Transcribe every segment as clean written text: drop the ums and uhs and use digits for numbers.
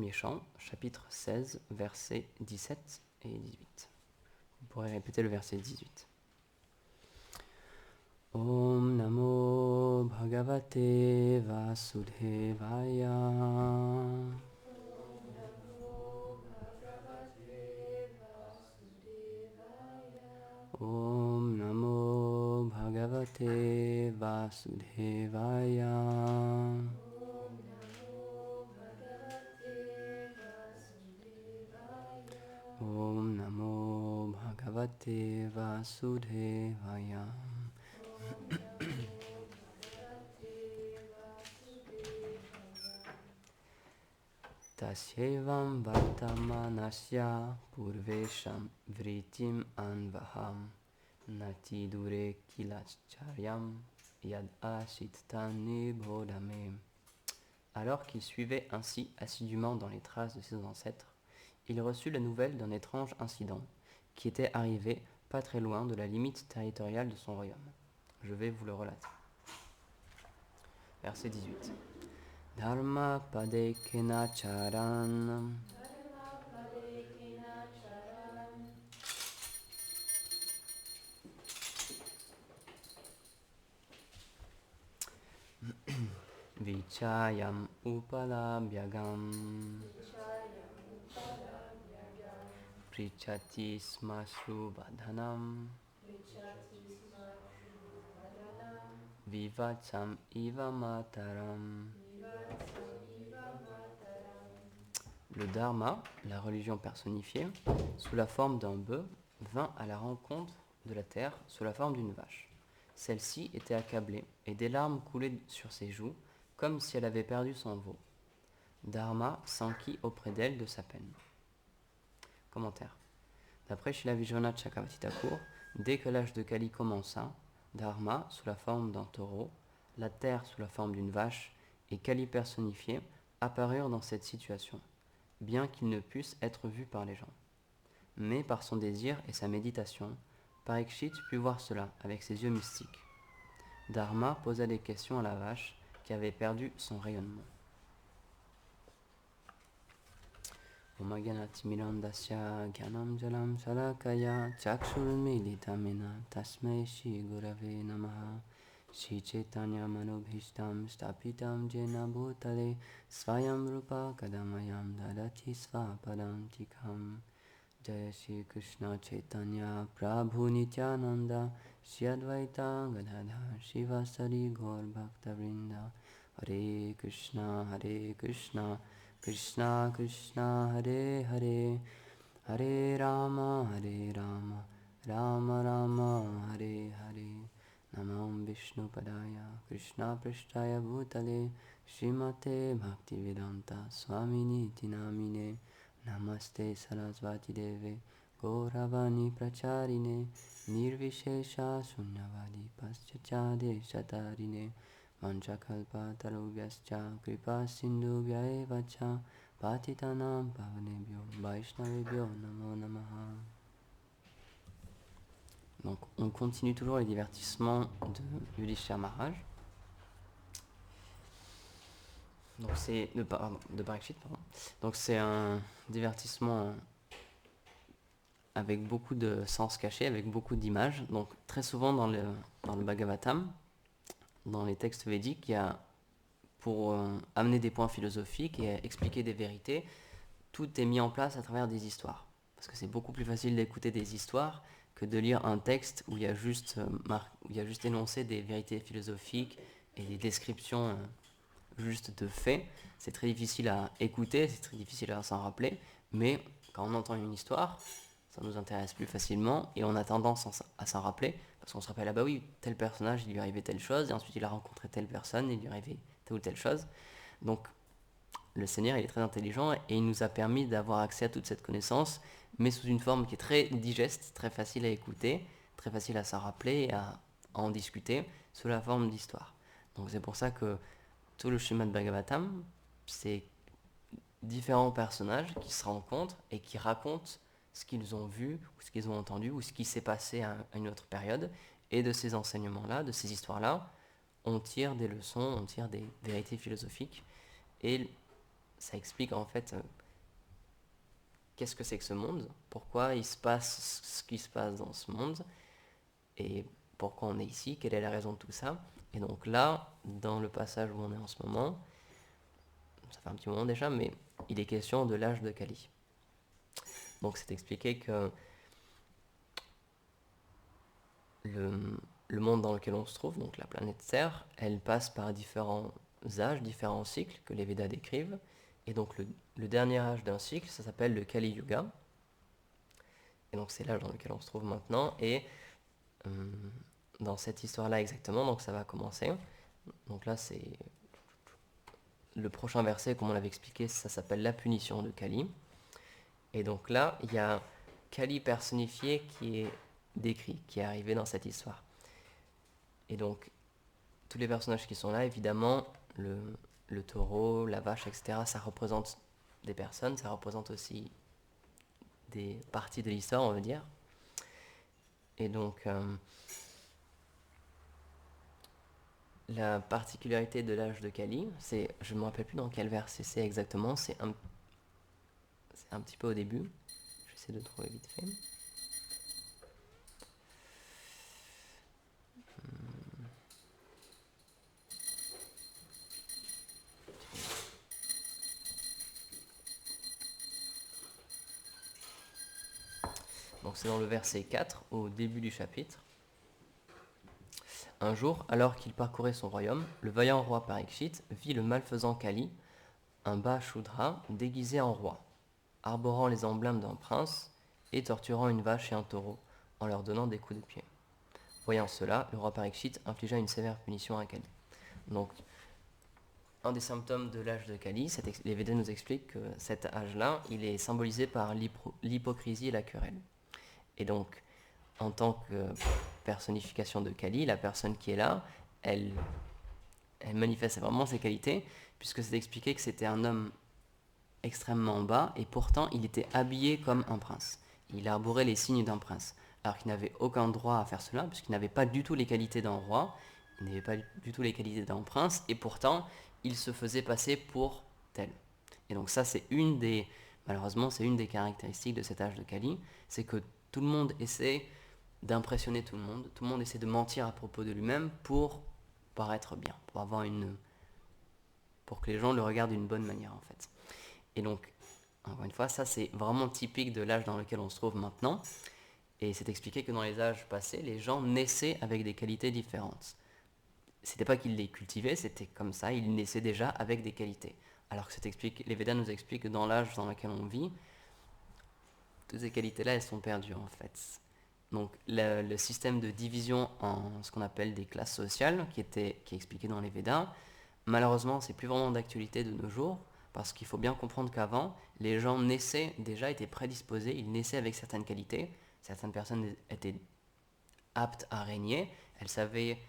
premier chant, chapitre 16, versets 17 et 18. Vous pourrez répéter le verset 18. Om Namo Bhagavate Vasudevaya. Om Namo Bhagavate Vasudevaya. Om Namo Bhagavate Vasudevaya. Tasyevam Vartamanasya Purvesham Vritim Anvaham Nati Dure Kilacharyam Yad Ashit Tani Bodhame. Alors qu'il suivait ainsi assidûment dans les traces de ses ancêtres, il reçut la nouvelle d'un étrange incident qui était arrivé pas très loin de la limite territoriale de son royaume. Je vais vous le relater. Verset 18. Dharma padekena charan vichayam upalabhyagam prichati smasru vadhanam vivatsam iva mataram. Le Dharma, la religion personnifiée, sous la forme d'un bœuf, vint à la rencontre de la terre sous la forme d'une vache. Celle-ci était accablée et des larmes coulaient sur ses joues comme si elle avait perdu son veau. Dharma s'enquit auprès d'elle de sa peine. Commentaire. D'après Srila Vishwanath Chakravarti Thakur, dès que l'âge de Kali commença, Dharma sous la forme d'un taureau, la terre sous la forme d'une vache et Kali personnifié apparurent dans cette situation, bien qu'ils ne puissent être vus par les gens. Mais par son désir et sa méditation, Parikshit put voir cela avec ses yeux mystiques. Dharma posa des questions à la vache qui avait perdu son rayonnement. Omagyanatimirandasya gyanam jalam salakaya chakshurmilitamena tasmai shri gurave namaha shri chaitanya manobhishtam stapitam jena bhutale svayam rupa kadamayam dadati svapadam tikam. Jaya Shri Krishna Chaitanya Prabhu Nityananda Shri Advaita Gadadhar Shivasari Gaur Bhaktavrinda. Hare Krishna Krishna Krishna Hare Hare, Hare Rama Rama Rama Hare Hare. Namam Vishnu Padaya Krishna Prishtaya Bhutale Srimate Bhaktivedanta Swamini Namine. Namaste Sarasvati Deve Gauravani Pracharine Nirvishesha Sunyavadi Paschachade Shatarine Manchakalpa Tarubhyascha Kripa Sindhubhya Evacha Patitanam Pavanebhyo Vaishnavebhyo Namo Namaha. Donc on continue toujours les divertissements de Yudhishthira Maharaj. Donc c'est de Parikshit, pardon. Donc c'est un divertissement avec beaucoup de sens caché, avec beaucoup d'images. Donc très souvent dans le Bhagavatam, dans les textes védiques, il y a, pour amener des points philosophiques et expliquer des vérités, tout est mis en place à travers des histoires. Parce que c'est beaucoup plus facile d'écouter des histoires que de lire un texte où il y a juste énoncé des vérités philosophiques et des descriptions juste de faits. C'est très difficile à écouter, c'est très difficile à s'en rappeler, mais quand on entend une histoire, ça nous intéresse plus facilement et on a tendance à s'en rappeler parce qu'on se rappelle, ah bah oui, tel personnage, il lui arrivait telle chose, et ensuite il a rencontré telle personne, et il lui arrivait telle ou telle chose. Donc le Seigneur, il est très intelligent et il nous a permis d'avoir accès à toute cette connaissance, mais sous une forme qui est très digeste, très facile à écouter, très facile à s'en rappeler et à en discuter, sous la forme d'histoire. Donc c'est pour ça que tout le Srimad Bhagavatam, c'est différents personnages qui se rencontrent et qui racontent ce qu'ils ont vu, ou ce qu'ils ont entendu, ou ce qui s'est passé à une autre période. Et de ces enseignements-là, de ces histoires-là, on tire des leçons, on tire des vérités philosophiques. Et ça explique en fait qu'est-ce que c'est que ce monde, pourquoi il se passe ce qui se passe dans ce monde, et pourquoi on est ici, quelle est la raison de tout ça. Et donc là, dans le passage où on est en ce moment, ça fait un petit moment déjà, mais il est question de l'âge de Kali. Donc c'est expliqué que le monde dans lequel on se trouve, donc la planète Terre, elle passe par différents âges, différents cycles que les Védas décrivent. Et donc le dernier âge d'un cycle, ça s'appelle le Kali Yuga. Et donc c'est l'âge dans lequel on se trouve maintenant. Et euh, dans cette histoire-là exactement, donc ça va commencer. Donc là c'est le prochain verset, comme on l'avait expliqué, ça s'appelle la punition de Kali. Et donc là, il y a Kali personnifié qui est décrit, qui est arrivé dans cette histoire. Et donc, tous les personnages qui sont là, évidemment, le taureau, la vache, etc., ça représente des personnes, ça représente aussi des parties de l'histoire, on va dire. Et donc, la particularité de l'âge de Kali, c'est, je ne me rappelle plus dans quel verset c'est exactement, c'est un petit peu au début. J'essaie de trouver vite fait. Donc c'est dans le verset 4, au début du chapitre. Un jour, alors qu'il parcourait son royaume, le vaillant roi Parikshit vit le malfaisant Kali, un bas Shudra, déguisé en roi, arborant les emblèmes d'un prince et torturant une vache et un taureau en leur donnant des coups de pied. Voyant cela, le roi Parikshit infligea une sévère punition à Kali. Donc, un des symptômes de l'âge de Kali, les Védas nous expliquent que cet âge-là, il est symbolisé par l'hypocrisie et la querelle. Et donc, en tant que personnification de Kali, la personne qui est là, elle manifeste vraiment ses qualités, puisque c'est expliqué que c'était un homme extrêmement bas, et pourtant il était habillé comme un prince. Il arborait les signes d'un prince, alors qu'il n'avait aucun droit à faire cela, puisqu'il n'avait pas du tout les qualités d'un roi, il n'avait pas du tout les qualités d'un prince, et pourtant il se faisait passer pour tel. Et donc ça, malheureusement, c'est une des caractéristiques de cet âge de Kali, c'est que tout le monde essaie d'impressionner tout le monde essaie de mentir à propos de lui-même pour paraître bien, pour que les gens le regardent d'une bonne manière en fait. Et donc, encore une fois, ça c'est vraiment typique de l'âge dans lequel on se trouve maintenant. Et c'est expliqué que dans les âges passés, les gens naissaient avec des qualités différentes. C'était pas qu'ils les cultivaient, c'était comme ça, ils naissaient déjà avec des qualités. Alors que les Védas nous expliquent que dans l'âge dans lequel on vit, toutes ces qualités-là, elles sont perdues en fait. Donc le système de division en ce qu'on appelle des classes sociales, qui est expliqué dans les Védas, malheureusement, c'est plus vraiment d'actualité de nos jours, parce qu'il faut bien comprendre qu'avant, les gens naissaient déjà, étaient prédisposés, ils naissaient avec certaines qualités, certaines personnes étaient aptes à régner, elles savaient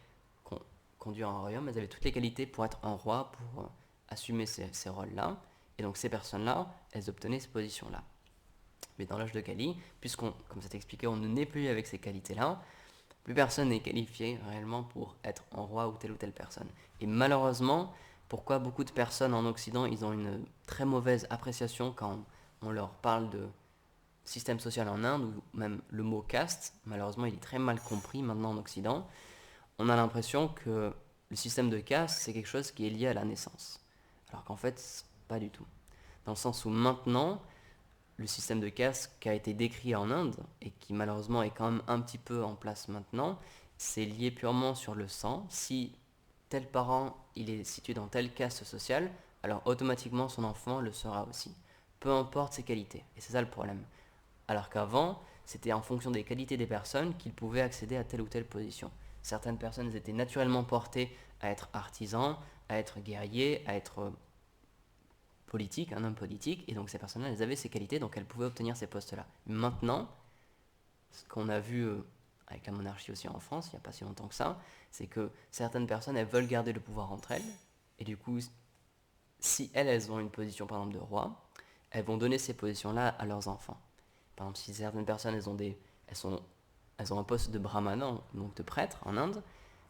conduire un royaume, elles avaient toutes les qualités pour être un roi, pour assumer ces rôles-là, et donc ces personnes-là, elles obtenaient ces positions-là. Mais dans l'âge de Kali, comme ça t'expliquait, on ne naît plus avec ces qualités-là, plus personne n'est qualifié réellement pour être un roi ou telle personne. Et malheureusement, pourquoi beaucoup de personnes en Occident, ils ont une très mauvaise appréciation quand on leur parle de système social en Inde, ou même le mot caste, malheureusement il est très mal compris maintenant en Occident. On a l'impression que le système de caste, c'est quelque chose qui est lié à la naissance. Alors qu'en fait, pas du tout. Dans le sens où maintenant, le système de caste qui a été décrit en Inde, et qui malheureusement est quand même un petit peu en place maintenant, c'est lié purement sur le sang. Si tel parent il est situé dans telle caste sociale, alors automatiquement son enfant le sera aussi. Peu importe ses qualités. Et c'est ça le problème. Alors qu'avant, c'était en fonction des qualités des personnes qu'ils pouvaient accéder à telle ou telle position. Certaines personnes étaient naturellement portées à être artisans, à être guerriers, à être politique, un homme politique, et donc ces personnes-là, elles avaient ces qualités, donc elles pouvaient obtenir ces postes-là. Maintenant, ce qu'on a vu avec la monarchie aussi en France, il n'y a pas si longtemps que ça, c'est que certaines personnes, elles veulent garder le pouvoir entre elles, et du coup, si elles ont une position, par exemple, de roi, elles vont donner ces positions-là à leurs enfants. Par exemple, si certaines personnes, elles ont un poste de brahmana, donc de prêtre en Inde,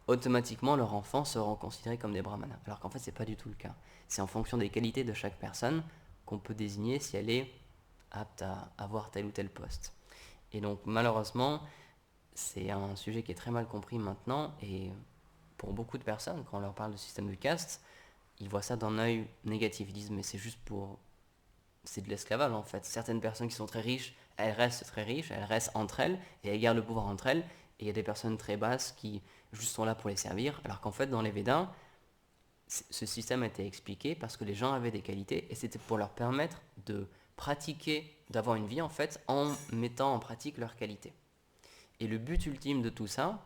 automatiquement leurs enfants seront considérés comme des brahmanas. Alors qu'en fait, c'est pas du tout le cas. C'est en fonction des qualités de chaque personne qu'on peut désigner si elle est apte à avoir tel ou tel poste. Et donc malheureusement, c'est un sujet qui est très mal compris maintenant, et pour beaucoup de personnes, quand on leur parle de système de caste, ils voient ça d'un œil négatif. Ils disent mais c'est juste pour... c'est de l'esclavage en fait. Certaines personnes qui sont très riches, elles restent très riches, elles restent entre elles, et elles gardent le pouvoir entre elles, et il y a des personnes très basses qui juste sont là pour les servir, alors qu'en fait dans les Védas, ce système a été expliqué parce que les gens avaient des qualités, et c'était pour leur permettre de pratiquer, d'avoir une vie en fait, en mettant en pratique leurs qualités. Et le but ultime de tout ça,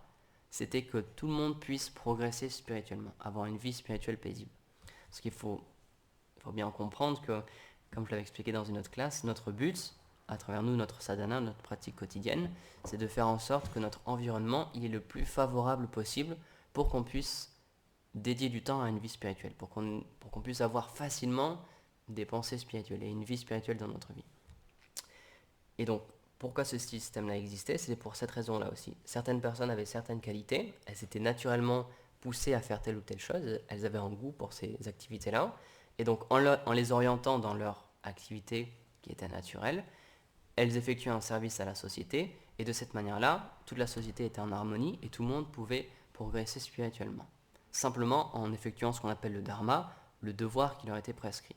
c'était que tout le monde puisse progresser spirituellement, avoir une vie spirituelle paisible. Parce qu'il faut bien comprendre que, comme je l'avais expliqué dans une autre classe, notre but, à travers nous, notre sadhana, notre pratique quotidienne, c'est de faire en sorte que notre environnement il est le plus favorable possible pour qu'on puisse dédier du temps à une vie spirituelle, pour qu'on puisse avoir facilement des pensées spirituelles et une vie spirituelle dans notre vie. Et donc, pourquoi ce système-là existait? C'était pour cette raison-là aussi. Certaines personnes avaient certaines qualités, elles étaient naturellement poussées à faire telle ou telle chose, elles avaient un goût pour ces activités-là, et donc en les orientant dans leur activité qui était naturelle, elles effectuaient un service à la société, et de cette manière-là, toute la société était en harmonie et tout le monde pouvait progresser spirituellement. Simplement en effectuant ce qu'on appelle le dharma, le devoir qui leur était prescrit.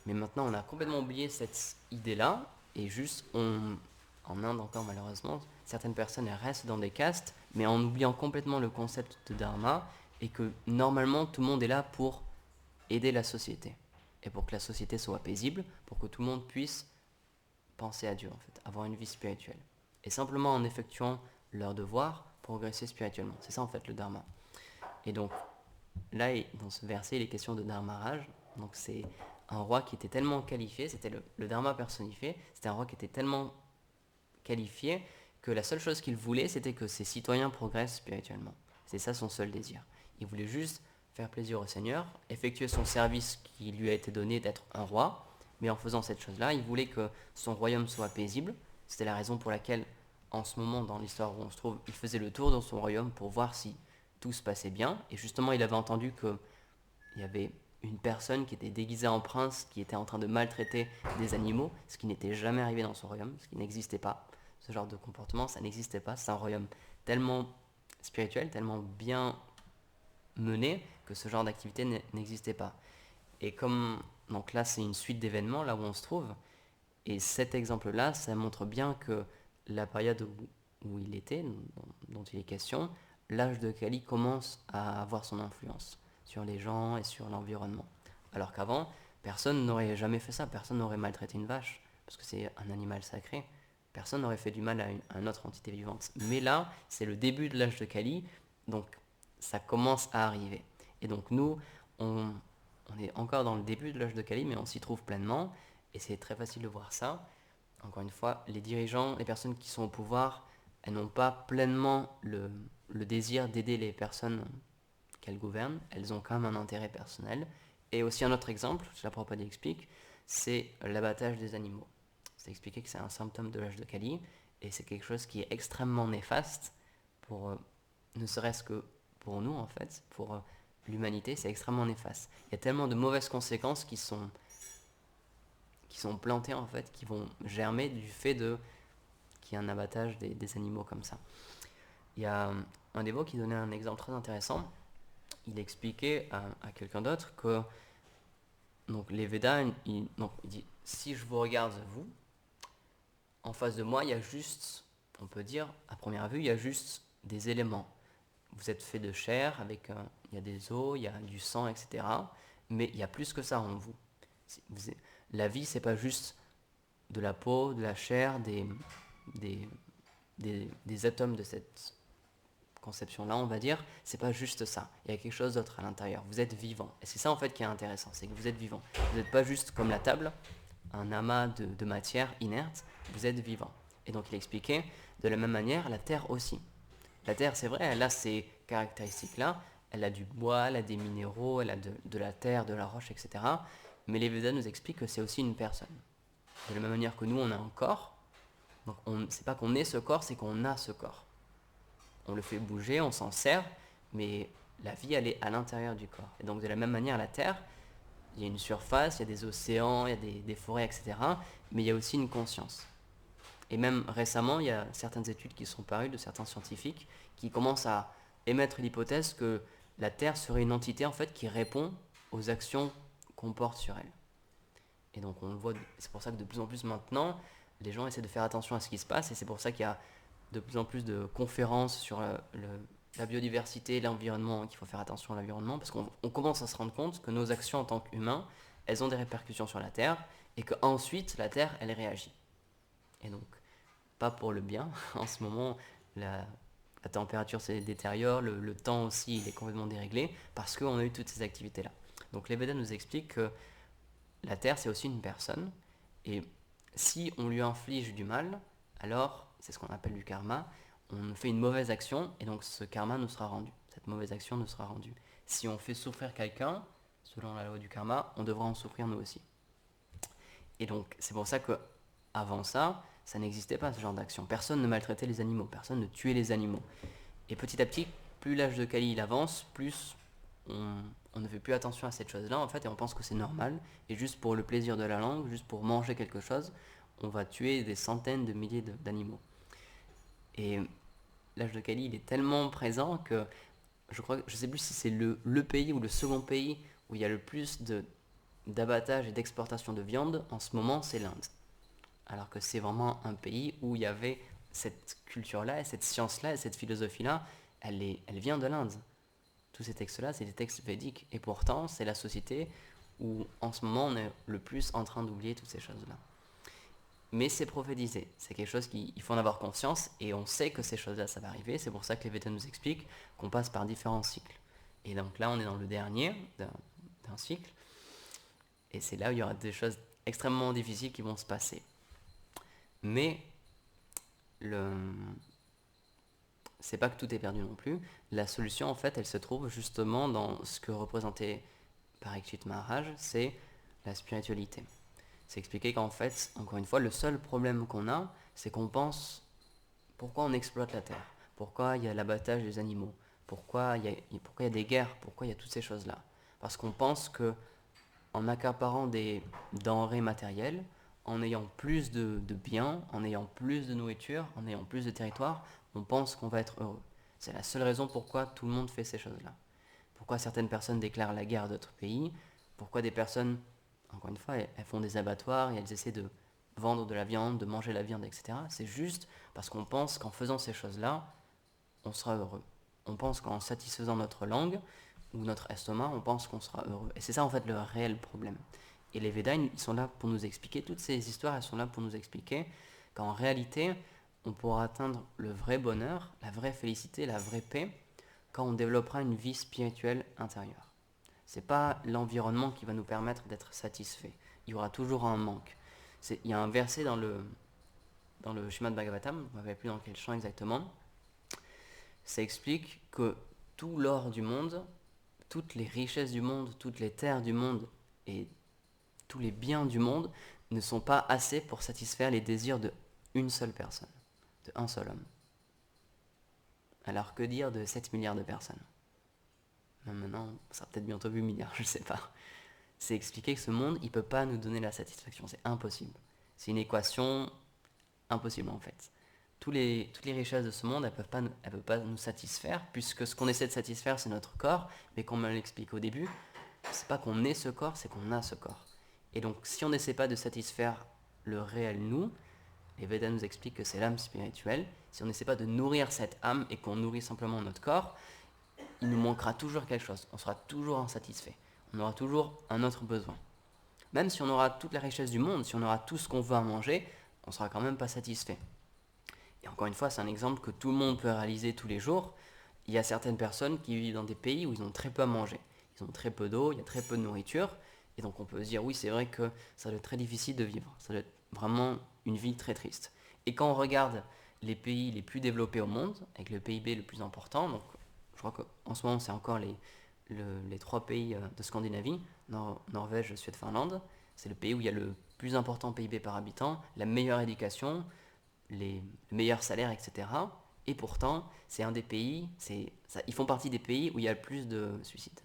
Mais maintenant, on a complètement oublié cette idée-là, et juste, en Inde encore malheureusement, certaines personnes elles restent dans des castes, mais en oubliant complètement le concept de dharma, et que normalement, tout le monde est là pour aider la société, et pour que la société soit paisible, pour que tout le monde puisse penser à Dieu, en fait, avoir une vie spirituelle. Et simplement en effectuant leur devoir, progresser spirituellement. C'est ça, en fait, le dharma. Et donc, là, dans ce verset, il est question de Dharmaraj. Donc, c'est un roi qui était tellement qualifié, c'était le Dharma personnifié, c'était un roi qui était tellement qualifié que la seule chose qu'il voulait, c'était que ses citoyens progressent spirituellement. C'est ça son seul désir. Il voulait juste faire plaisir au Seigneur, effectuer son service qui lui a été donné d'être un roi, mais en faisant cette chose-là, il voulait que son royaume soit paisible. C'était la raison pour laquelle, en ce moment, dans l'histoire où on se trouve, il faisait le tour dans son royaume pour voir si tout se passait bien. Et justement, il avait entendu qu'il y avait une personne qui était déguisée en prince, qui était en train de maltraiter des animaux, ce qui n'était jamais arrivé dans son royaume, ce qui n'existait pas. Ce genre de comportement, ça n'existait pas. C'est un royaume tellement spirituel, tellement bien mené, que ce genre d'activité n'existait pas. Et comme, donc là, c'est une suite d'événements, là où on se trouve, et cet exemple-là, ça montre bien que la période où il était, dont il est question, l'âge de Kali commence à avoir son influence sur les gens et sur l'environnement. Alors qu'avant, personne n'aurait jamais fait ça, personne n'aurait maltraité une vache, parce que c'est un animal sacré. Personne n'aurait fait du mal à une autre entité vivante. Mais là, c'est le début de l'âge de Kali, donc ça commence à arriver. Et donc nous, on est encore dans le début de l'âge de Kali, mais on s'y trouve pleinement, et c'est très facile de voir ça. Encore une fois, les dirigeants, les personnes qui sont au pouvoir, elles n'ont pas pleinement le désir d'aider les personnes qu'elles gouvernent, elles ont quand même un intérêt personnel. Et aussi un autre exemple, la Prabhupada explique, c'est l'abattage des animaux. C'est expliqué que c'est un symptôme de l'âge de Kali, et c'est quelque chose qui est extrêmement néfaste pour, ne serait-ce que pour nous en fait, pour l'humanité, c'est extrêmement néfaste. Il y a tellement de mauvaises conséquences qui sont plantées en fait, qui vont germer du fait qu'il y a un abattage des animaux comme ça. Il y a un dévot qui donnait un exemple très intéressant. Il expliquait à quelqu'un d'autre que donc les Védas, il dit si je vous regarde vous, en face de moi il y a juste, on peut dire à première vue, il y a juste des éléments. Vous êtes fait de chair, il y a des os, il y a du sang, etc. Mais il y a plus que ça en vous. La vie, c'est pas juste de la peau, de la chair, des atomes de cette conception-là, on va dire. C'est pas juste ça. Il y a quelque chose d'autre à l'intérieur. Vous êtes vivant. Et c'est ça, en fait, qui est intéressant. C'est que vous êtes vivant. Vous n'êtes pas juste comme la table, un amas de matière inerte. Vous êtes vivant. Et donc, il expliquait, de la même manière, la Terre aussi. La Terre, c'est vrai, elle a ces caractéristiques-là. Elle a du bois, elle a des minéraux, elle a de la terre, de la roche, etc. Mais les Védas nous expliquent que c'est aussi une personne. De la même manière que nous, on a un corps. Donc, c'est pas qu'on est ce corps, c'est qu'on a ce corps. On le fait bouger, on s'en sert, mais la vie, elle est à l'intérieur du corps. Et donc de la même manière, la Terre, il y a une surface, il y a des océans, il y a des forêts, etc. Mais il y a aussi une conscience. Et même récemment, il y a certaines études qui sont parues de certains scientifiques qui commencent à émettre l'hypothèse que la Terre serait une entité en fait qui répond aux actions qu'on porte sur elle. Et donc on le voit, c'est pour ça que de plus en plus maintenant, les gens essaient de faire attention à ce qui se passe, et c'est pour ça qu'il y a de plus en plus de conférences sur la biodiversité, l'environnement, qu'il faut faire attention à l'environnement, parce qu'on commence à se rendre compte que nos actions en tant qu'humains, elles ont des répercussions sur la Terre, et qu'ensuite la Terre, elle réagit. Et donc, pas pour le bien. En ce moment, la température se détériore, le temps aussi il est complètement déréglé, parce qu'on a eu toutes ces activités-là. Donc les Védas nous expliquent que la Terre, c'est aussi une personne, et si on lui inflige du mal, alors, c'est ce qu'on appelle du karma, on fait une mauvaise action, et donc ce karma nous sera rendu. Cette mauvaise action nous sera rendue. Si on fait souffrir quelqu'un, selon la loi du karma, on devra en souffrir nous aussi. Et donc, c'est pour ça que avant ça, ça n'existait pas ce genre d'action. Personne ne maltraitait les animaux, personne ne tuait les animaux. Et petit à petit, plus l'âge de Kali il avance, plus on ne fait plus attention à cette chose-là en fait, et on pense que c'est normal. Et juste pour le plaisir de la langue, juste pour manger quelque chose, on va tuer des centaines de milliers d'animaux. Et l'âge de Kali il est tellement présent que je sais plus si c'est le pays ou le second pays où il y a le plus d'abattage et d'exportation de viande en ce moment, c'est l'Inde. Alors que c'est vraiment un pays où il y avait cette culture-là, et cette science-là, et cette philosophie-là, elle vient de l'Inde. Tous ces textes-là, c'est des textes védiques. Et pourtant, c'est la société où, en ce moment, on est le plus en train d'oublier toutes ces choses-là. Mais c'est prophétisé. C'est quelque chose qu'il faut en avoir conscience, et on sait que ces choses-là, ça va arriver. C'est pour ça que les Védas nous expliquent qu'on passe par différents cycles. Et donc là, on est dans le dernier d'un cycle. Et c'est là où il y aura des choses extrêmement difficiles qui vont se passer. Mais le... c'est pas que tout est perdu non plus. La solution, en fait, elle se trouve justement dans ce que représentait Parikshit Maharaj, c'est la spiritualité. C'est expliquer qu'en fait, encore une fois, le seul problème qu'on a, c'est qu'on pense pourquoi on exploite la terre, pourquoi il y a l'abattage des animaux, pourquoi il y a des guerres, pourquoi il y a toutes ces choses-là. Parce qu'on pense que en accaparant des denrées matérielles, en ayant plus de biens, en ayant plus de nourriture, en ayant plus de territoire, on pense qu'on va être heureux. C'est la seule raison pourquoi tout le monde fait ces choses-là. Pourquoi certaines personnes déclarent la guerre à d'autres pays, pourquoi des personnes, encore une fois, elles font des abattoirs et elles essaient de vendre de la viande, de manger la viande, etc. C'est juste parce qu'on pense qu'en faisant ces choses-là, on sera heureux. On pense qu'en satisfaisant notre langue ou notre estomac, on pense qu'on sera heureux. Et c'est ça en fait le réel problème. Et les Védas, ils sont là pour nous expliquer, toutes ces histoires, elles sont là pour nous expliquer qu'en réalité, on pourra atteindre le vrai bonheur, la vraie félicité, la vraie paix, quand on développera une vie spirituelle intérieure. C'est pas l'environnement qui va nous permettre d'être satisfait. Il y aura toujours un manque. Il y a un verset dans le Srimad Bhagavatam, je ne me rappelle plus dans quel chant exactement, ça explique que tout l'or du monde, toutes les richesses du monde, toutes les terres du monde et tous les biens du monde ne sont pas assez pour satisfaire les désirs de une seule personne, de un seul homme. Alors que dire de 7 milliards de personnes? Maintenant, ça sera peut-être bientôt 8 milliards, je ne sais pas. C'est expliquer que ce monde, il ne peut pas nous donner la satisfaction, c'est impossible. C'est une équation impossible en fait. Toutes les richesses de ce monde, elles ne peuvent pas nous satisfaire, puisque ce qu'on essaie de satisfaire, c'est notre corps, mais comme on l'explique au début, c'est pas qu'on est ce corps, c'est qu'on a ce corps. Et donc, si on n'essaie pas de satisfaire le réel nous, les Védas nous expliquent que c'est l'âme spirituelle. Si on n'essaie pas de nourrir cette âme et qu'on nourrit simplement notre corps, il nous manquera toujours quelque chose. On sera toujours insatisfait. On aura toujours un autre besoin. Même si on aura toute la richesse du monde, si on aura tout ce qu'on veut à manger, on ne sera quand même pas satisfait. Et encore une fois, c'est un exemple que tout le monde peut réaliser tous les jours. Il y a certaines personnes qui vivent dans des pays où ils ont très peu à manger. Ils ont très peu d'eau, il y a très peu de nourriture. Et donc on peut se dire, oui, c'est vrai que ça doit être très difficile de vivre. Ça doit être vraiment une vie très triste. Et quand on regarde les pays les plus développés au monde, avec le PIB le plus important, donc je crois qu'en ce moment c'est encore les trois pays de Scandinavie, Norvège, Suède, Finlande, c'est le pays où il y a le plus important PIB par habitant, la meilleure éducation, les meilleurs salaires, etc. Et pourtant, c'est un des pays, ils font partie des pays où il y a le plus de suicides.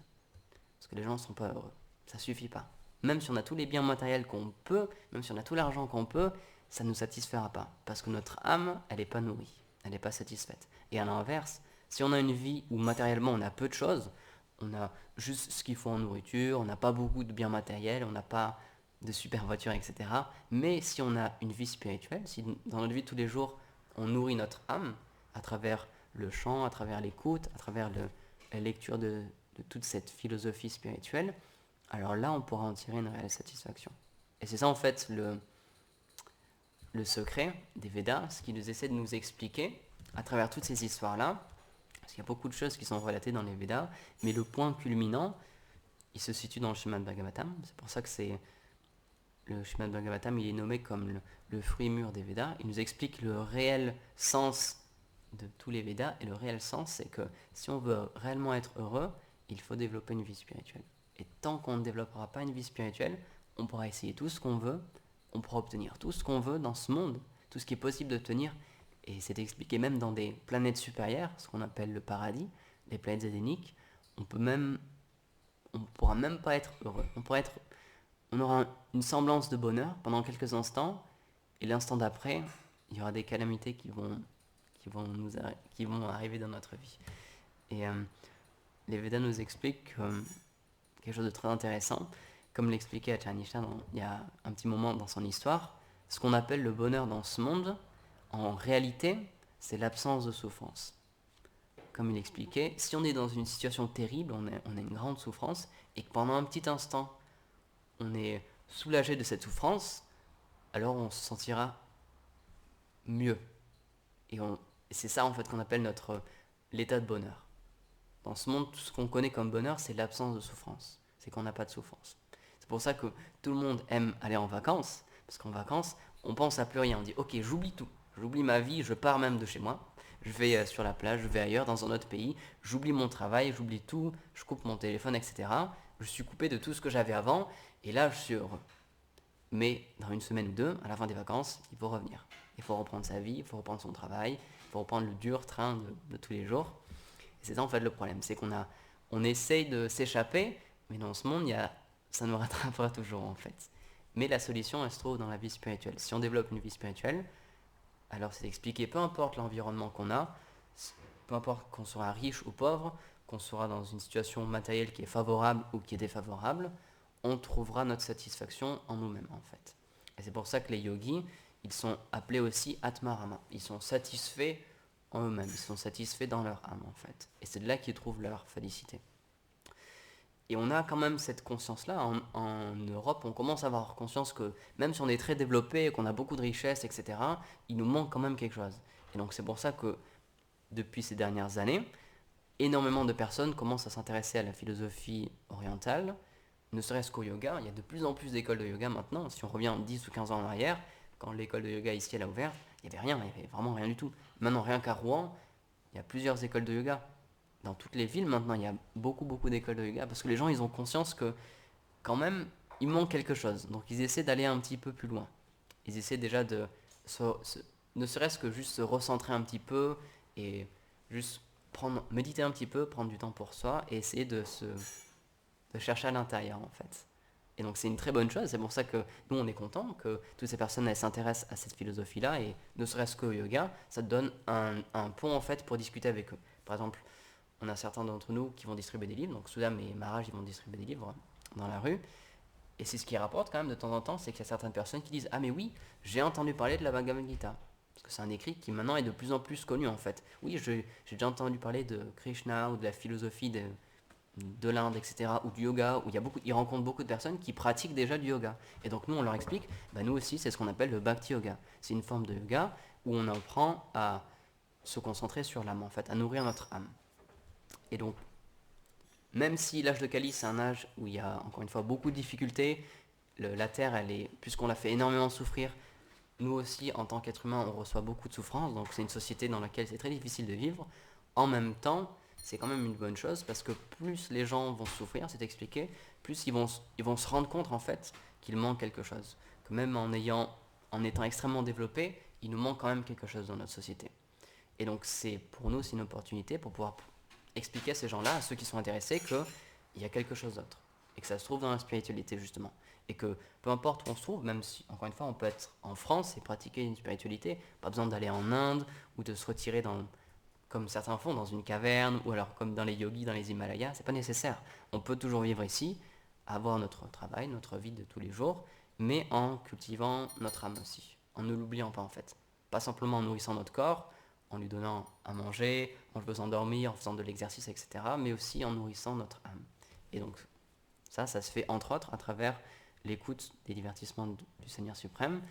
Parce que les gens ne sont pas heureux. Ça suffit pas. Même si on a tous les biens matériels qu'on peut, même si on a tout l'argent qu'on peut, ça ne nous satisfera pas. Parce que notre âme, elle n'est pas nourrie. Elle n'est pas satisfaite. Et à l'inverse, si on a une vie où matériellement on a peu de choses, on a juste ce qu'il faut en nourriture, on n'a pas beaucoup de biens matériels, on n'a pas de super voitures, etc. Mais si on a une vie spirituelle, si dans notre vie de tous les jours, on nourrit notre âme à travers le chant, à travers l'écoute, à travers la lecture de toute cette philosophie spirituelle, alors là, on pourra en tirer une réelle satisfaction. Et c'est ça, en fait, le secret des Védas, ce qu'ils essaient de nous expliquer à travers toutes ces histoires-là, parce qu'il y a beaucoup de choses qui sont relatées dans les Védas, mais le point culminant, il se situe dans le Srimad Bhagavatam. C'est pour ça que le Srimad Bhagavatam, il est nommé comme le fruit mûr des Védas. Il nous explique le réel sens de tous les Védas, et le réel sens, c'est que si on veut réellement être heureux, il faut développer une vie spirituelle. Et tant qu'on ne développera pas une vie spirituelle, on pourra essayer tout ce qu'on veut, on pourra obtenir tout ce qu'on veut dans ce monde, tout ce qui est possible d'obtenir, et c'est expliqué même dans des planètes supérieures, ce qu'on appelle le paradis, les planètes édéniques, on pourra même pas être heureux. On aura une semblance de bonheur pendant quelques instants, et l'instant d'après, il y aura des calamités qui vont arriver dans notre vie. Et les Védas nous expliquent quelque chose de très intéressant, comme l'expliquait Acharnisha il y a un petit moment dans son histoire. Ce qu'on appelle le bonheur dans ce monde, en réalité, c'est l'absence de souffrance. Comme il expliquait, si on est dans une situation terrible, on a une grande souffrance, et que pendant un petit instant, on est soulagé de cette souffrance, alors on se sentira mieux. Et c'est ça en fait qu'on appelle l'état de bonheur. Dans ce monde, tout ce qu'on connaît comme bonheur, c'est l'absence de souffrance. C'est qu'on n'a pas de souffrance. C'est pour ça que tout le monde aime aller en vacances, parce qu'en vacances, on pense à plus rien. On dit, ok, j'oublie tout. J'oublie ma vie, je pars même de chez moi. Je vais sur la plage, je vais ailleurs, dans un autre pays. J'oublie mon travail, j'oublie tout. Je coupe mon téléphone, etc. Je suis coupé de tout ce que j'avais avant. Et là, je suis heureux. Mais dans une semaine ou deux, à la fin des vacances, il faut revenir. Il faut reprendre sa vie, il faut reprendre son travail, il faut reprendre le dur train de tous les jours. Et c'est ça en fait le problème, c'est on essaye de s'échapper, mais dans ce monde, ça nous rattrapera toujours en fait. Mais la solution, elle se trouve dans la vie spirituelle. Si on développe une vie spirituelle, alors c'est expliqué, peu importe l'environnement qu'on a, peu importe qu'on sera riche ou pauvre, qu'on sera dans une situation matérielle qui est favorable ou qui est défavorable, on trouvera notre satisfaction en nous-mêmes en fait. Et c'est pour ça que les yogis, ils sont appelés aussi Atmarama. Ils sont satisfaits en eux-mêmes, ils sont satisfaits dans leur âme en fait. Et c'est de là qu'ils trouvent leur félicité. Et on a quand même cette conscience-là. En Europe, on commence à avoir conscience que même si on est très développé, qu'on a beaucoup de richesses, etc., il nous manque quand même quelque chose. Et donc c'est pour ça que depuis ces dernières années, énormément de personnes commencent à s'intéresser à la philosophie orientale, ne serait-ce qu'au yoga. Il y a de plus en plus d'écoles de yoga maintenant. Si on revient 10 ou 15 ans en arrière, quand l'école de yoga ici elle a ouvert, il n'y avait rien, il n'y avait vraiment rien du tout. Maintenant, rien qu'à Rouen, il y a plusieurs écoles de yoga. Dans toutes les villes maintenant, il y a beaucoup d'écoles de yoga parce que les gens ils ont conscience que quand même il manque quelque chose. Donc ils essaient d'aller un petit peu plus loin. Ils essaient déjà ne serait-ce que juste se recentrer un petit peu et juste méditer un petit peu, prendre du temps pour soi et essayer de chercher à l'intérieur en fait. Et donc c'est une très bonne chose, c'est pour ça que nous on est content que toutes ces personnes elles s'intéressent à cette philosophie-là et ne serait-ce qu'au yoga, ça te donne un pont en fait pour discuter avec eux. Par exemple, on a certains d'entre nous qui vont distribuer des livres, donc Soudam et Maharaj ils vont distribuer des livres dans la rue, et c'est ce qui rapporte quand même de temps en temps, c'est qu'il y a certaines personnes qui disent ah mais oui, j'ai entendu parler de la Bhagavad Gita. Parce que c'est un écrit qui maintenant est de plus en plus connu en fait. Oui, j'ai déjà entendu parler de Krishna ou de la philosophie de l'Inde, etc., ou du yoga, où ils rencontrent beaucoup de personnes qui pratiquent déjà du yoga. Et donc nous, on leur explique, nous aussi, c'est ce qu'on appelle le bhakti yoga. C'est une forme de yoga où on apprend à se concentrer sur l'âme, en fait, à nourrir notre âme. Et donc, même si l'âge de Kali, c'est un âge où il y a, encore une fois, beaucoup de difficultés, la Terre, puisqu'on l'a fait énormément souffrir, nous aussi, en tant qu'être humain, on reçoit beaucoup de souffrance, donc c'est une société dans laquelle c'est très difficile de vivre. En même temps, c'est quand même une bonne chose parce que plus les gens vont souffrir, c'est expliqué, plus ils vont se rendre compte en fait qu'il manque quelque chose. Que même en étant extrêmement développé, il nous manque quand même quelque chose dans notre société. Et donc pour nous, c'est une opportunité pour pouvoir expliquer à ces gens-là, à ceux qui sont intéressés, qu'il y a quelque chose d'autre. Et que ça se trouve dans la spiritualité, justement. Et que peu importe où on se trouve, même si, encore une fois, on peut être en France et pratiquer une spiritualité, pas besoin d'aller en Inde ou de se retirer comme certains font, dans une caverne, ou alors comme dans les yogis, dans les Himalayas, c'est pas nécessaire. On peut toujours vivre ici, avoir notre travail, notre vie de tous les jours, mais en cultivant notre âme aussi, en ne l'oubliant pas en fait. Pas simplement en nourrissant notre corps, en lui donnant à manger, en le faisant dormir, en faisant de l'exercice, etc., mais aussi en nourrissant notre âme. Et donc ça se fait entre autres à travers l'écoute des divertissements du Seigneur suprême,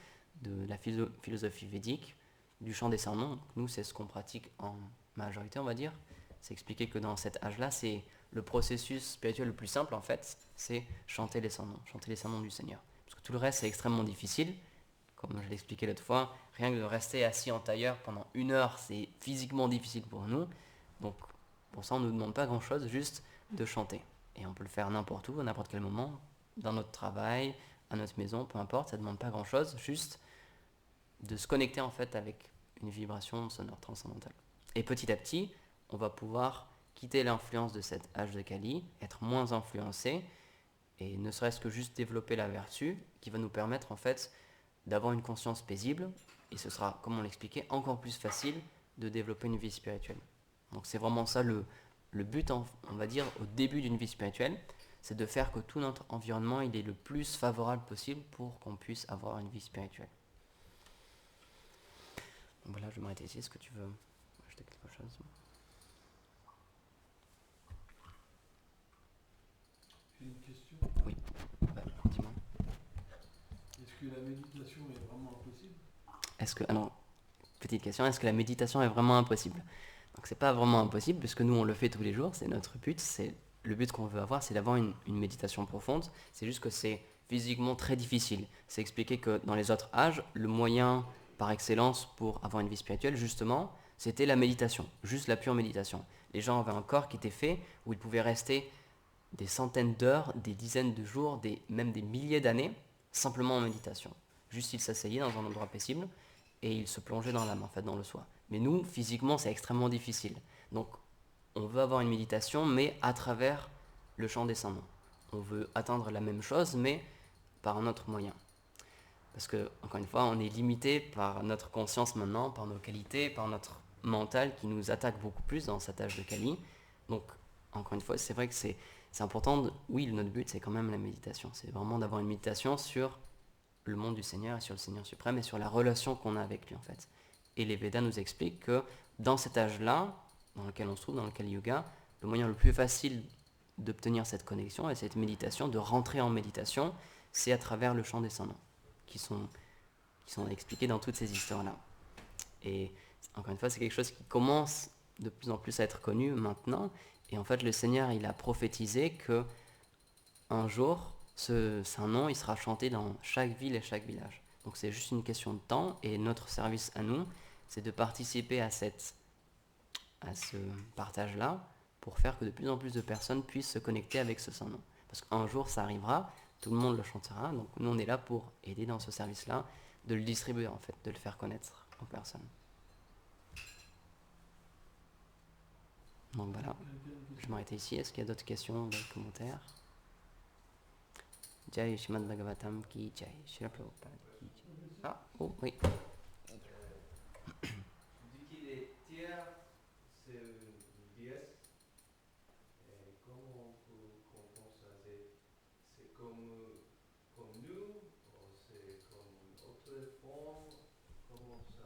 de la philosophie védique, du chant des sermons. Nous, c'est ce qu'on pratique en majorité, on va dire. C'est expliquer que dans cet âge-là, c'est le processus spirituel le plus simple, en fait, c'est chanter les sermons du Seigneur. Parce que tout le reste, c'est extrêmement difficile. Comme je l'ai expliqué l'autre fois, rien que de rester assis en tailleur pendant 1 heure, c'est physiquement difficile pour nous. Donc, pour ça, on ne nous demande pas grand-chose, juste de chanter. Et on peut le faire n'importe où, à n'importe quel moment, dans notre travail, à notre maison, peu importe, ça ne demande pas grand-chose, juste de se connecter en fait avec une vibration sonore transcendantale. Et petit à petit, on va pouvoir quitter l'influence de cet âge de Kali, être moins influencé, et ne serait-ce que juste développer la vertu qui va nous permettre en fait d'avoir une conscience paisible, et ce sera, comme on l'expliquait, encore plus facile de développer une vie spirituelle. Donc c'est vraiment ça le but, on va dire, au début d'une vie spirituelle, c'est de faire que tout notre environnement il est le plus favorable possible pour qu'on puisse avoir une vie spirituelle. Donc voilà, je vais m'arrêter ici. Est-ce que tu veux ajouter quelque chose? J'ai une question. Oui, dis-moi. Est-ce que la méditation est vraiment impossible? Alors, petite question, est-ce que la méditation est vraiment impossible? Donc c'est pas vraiment impossible, puisque nous on le fait tous les jours, c'est notre but, c'est le but qu'on veut avoir, c'est d'avoir une méditation profonde, c'est juste que c'est physiquement très difficile. C'est expliquer que dans les autres âges, le moyen par excellence pour avoir une vie spirituelle, justement, c'était la méditation, juste la pure méditation. Les gens avaient un corps qui était fait où ils pouvaient rester des centaines d'heures, des dizaines de jours, même des milliers d'années, simplement en méditation. Juste ils s'asseyaient dans un endroit paisible et ils se plongeaient dans l'âme, en fait, dans le soi. Mais nous, physiquement, c'est extrêmement difficile. Donc, on veut avoir une méditation, mais à travers le chant des saints noms. On veut atteindre la même chose, mais par un autre moyen. Parce que, encore une fois, on est limité par notre conscience maintenant, par nos qualités, par notre mental qui nous attaque beaucoup plus dans cet âge de Kali. Donc, encore une fois, c'est vrai que c'est important. Oui, notre but, c'est quand même la méditation. C'est vraiment d'avoir une méditation sur le monde du Seigneur et sur le Seigneur suprême et sur la relation qu'on a avec lui, en fait. Et les Védas nous expliquent que dans cet âge-là, dans lequel on se trouve, dans le Kali Yuga, le moyen le plus facile d'obtenir cette connexion et cette méditation, de rentrer en méditation, c'est à travers le chant des saints noms, qui sont expliqués dans toutes ces histoires-là. Et encore une fois, c'est quelque chose qui commence de plus en plus à être connu maintenant. Et en fait, le Seigneur, il a prophétisé que un jour, ce saint nom, il sera chanté dans chaque ville et chaque village. Donc c'est juste une question de temps. Et notre service à nous, c'est de participer à ce partage-là pour faire que de plus en plus de personnes puissent se connecter avec ce saint nom. Parce qu'un jour, ça arrivera, tout le monde le chantera. Donc nous, on est là pour aider dans ce service-là, de le distribuer en fait, de le faire connaître aux personnes. Donc voilà, je m'arrête ici. Est-ce qu'il y a d'autres questions, d'autres commentaires? Jai Srimad Bhagavatam ki Jai, Srila Prabhupada ki Jai. Ah, oh oui. Tu dis qu'il est tiers, c'est une déesse. Et comment on comprend ça? C'est comme nous, ou c'est comme une autre forme? Comment ça?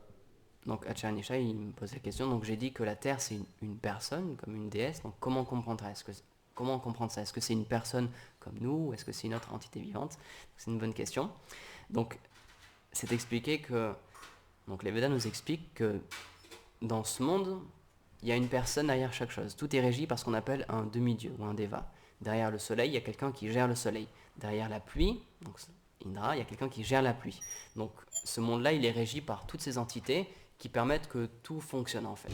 Donc Acharya Nisha, il me pose la question. Donc j'ai dit que la Terre c'est une personne, comme une déesse. Donc comment comprendre ça? Comment comprendre ça? Est-ce que c'est une personne comme nous ou est-ce que c'est une autre entité vivante? C'est une bonne question. Donc c'est expliqué que donc les Védas nous expliquent que dans ce monde, il y a une personne derrière chaque chose. Tout est régi par ce qu'on appelle un demi-dieu ou un deva. Derrière le soleil, il y a quelqu'un qui gère le soleil. Derrière la pluie, donc Indra, il y a quelqu'un qui gère la pluie. Donc ce monde-là, il est régi par toutes ces entités qui permettent que tout fonctionne en fait.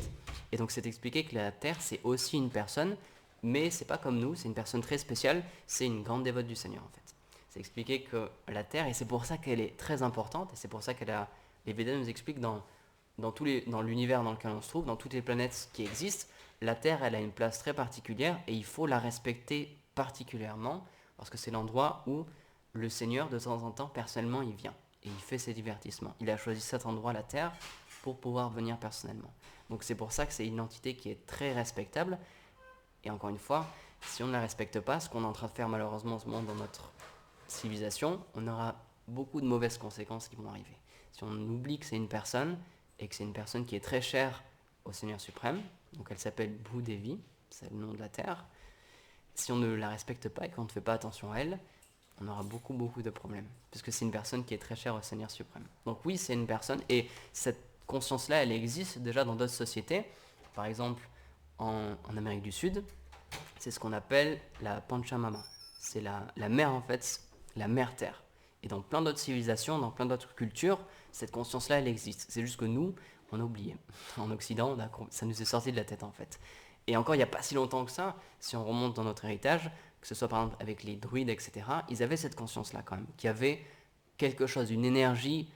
Et donc c'est expliqué que la Terre, c'est aussi une personne, mais c'est pas comme nous, c'est une personne très spéciale, c'est une grande dévote du Seigneur en fait. C'est expliqué que la Terre, et c'est pour ça qu'elle est très importante, et c'est pour ça les Védas nous expliquent dans dans l'univers dans lequel on se trouve, dans toutes les planètes qui existent, la Terre, elle a une place très particulière et il faut la respecter particulièrement parce que c'est l'endroit où le Seigneur, de temps en temps, personnellement, il vient et il fait ses divertissements. Il a choisi cet endroit, la Terre, pour pouvoir venir personnellement. Donc c'est pour ça que c'est une entité qui est très respectable. Et encore une fois, si on ne la respecte pas, ce qu'on est en train de faire malheureusement en ce moment dans notre civilisation, on aura beaucoup de mauvaises conséquences qui vont arriver. Si on oublie que c'est une personne, et que c'est une personne qui est très chère au Seigneur suprême, donc elle s'appelle Bhudevi, c'est le nom de la terre, si on ne la respecte pas et qu'on ne fait pas attention à elle, on aura beaucoup de problèmes, puisque c'est une personne qui est très chère au Seigneur suprême. Donc oui, c'est une personne, et cette conscience-là, elle existe déjà dans d'autres sociétés. Par exemple, en Amérique du Sud, c'est ce qu'on appelle la Panchamama. C'est la mère en fait, la mère terre. Et dans plein d'autres civilisations, dans plein d'autres cultures, cette conscience-là, elle existe. C'est juste que nous, on a oublié. En Occident, ça nous est sorti de la tête en fait. Et encore, il n'y a pas si longtemps que ça, si on remonte dans notre héritage, que ce soit par exemple avec les druides, etc., ils avaient cette conscience-là quand même, qu'il y avait quelque chose, une énergie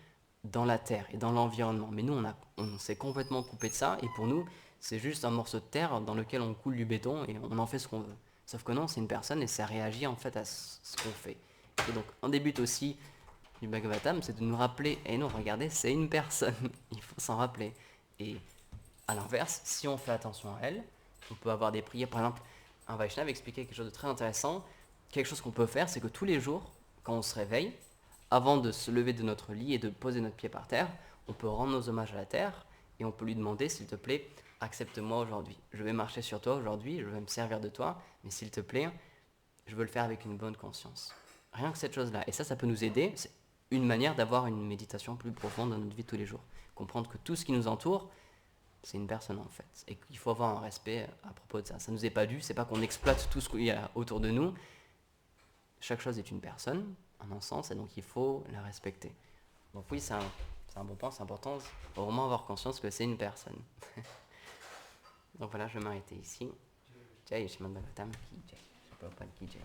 dans la terre et dans l'environnement. Mais nous, on s'est complètement coupé de ça, et pour nous, c'est juste un morceau de terre dans lequel on coule du béton et on en fait ce qu'on veut. Sauf que non, c'est une personne et ça réagit en fait à ce qu'on fait. Et donc, un des buts aussi du Bhagavatam, c'est de nous rappeler, et non, regardez, c'est une personne, il faut s'en rappeler. Et à l'inverse, si on fait attention à elle, on peut avoir des prières. Par exemple, un Vaishnava expliquait quelque chose de très intéressant. Quelque chose qu'on peut faire, c'est que tous les jours, quand on se réveille, avant de se lever de notre lit et de poser notre pied par terre, on peut rendre nos hommages à la terre et on peut lui demander, s'il te plaît, accepte-moi aujourd'hui. Je vais marcher sur toi aujourd'hui, je vais me servir de toi, mais s'il te plaît, je veux le faire avec une bonne conscience. Rien que cette chose-là. Et ça peut nous aider. C'est une manière d'avoir une méditation plus profonde dans notre vie de tous les jours. Comprendre que tout ce qui nous entoure, c'est une personne en fait. Et qu'il faut avoir un respect à propos de ça. Ça ne nous est pas dû, c'est pas qu'on exploite tout ce qu'il y a autour de nous. Chaque chose est une personne, en un sens, et donc il faut la respecter. Donc oui, c'est un bon point, c'est important. Il faut vraiment avoir conscience que c'est une personne. Donc voilà, je vais m'arrêter ici. Jai Shrimad Bhagavatam ki jai. Prabhupada ki jai.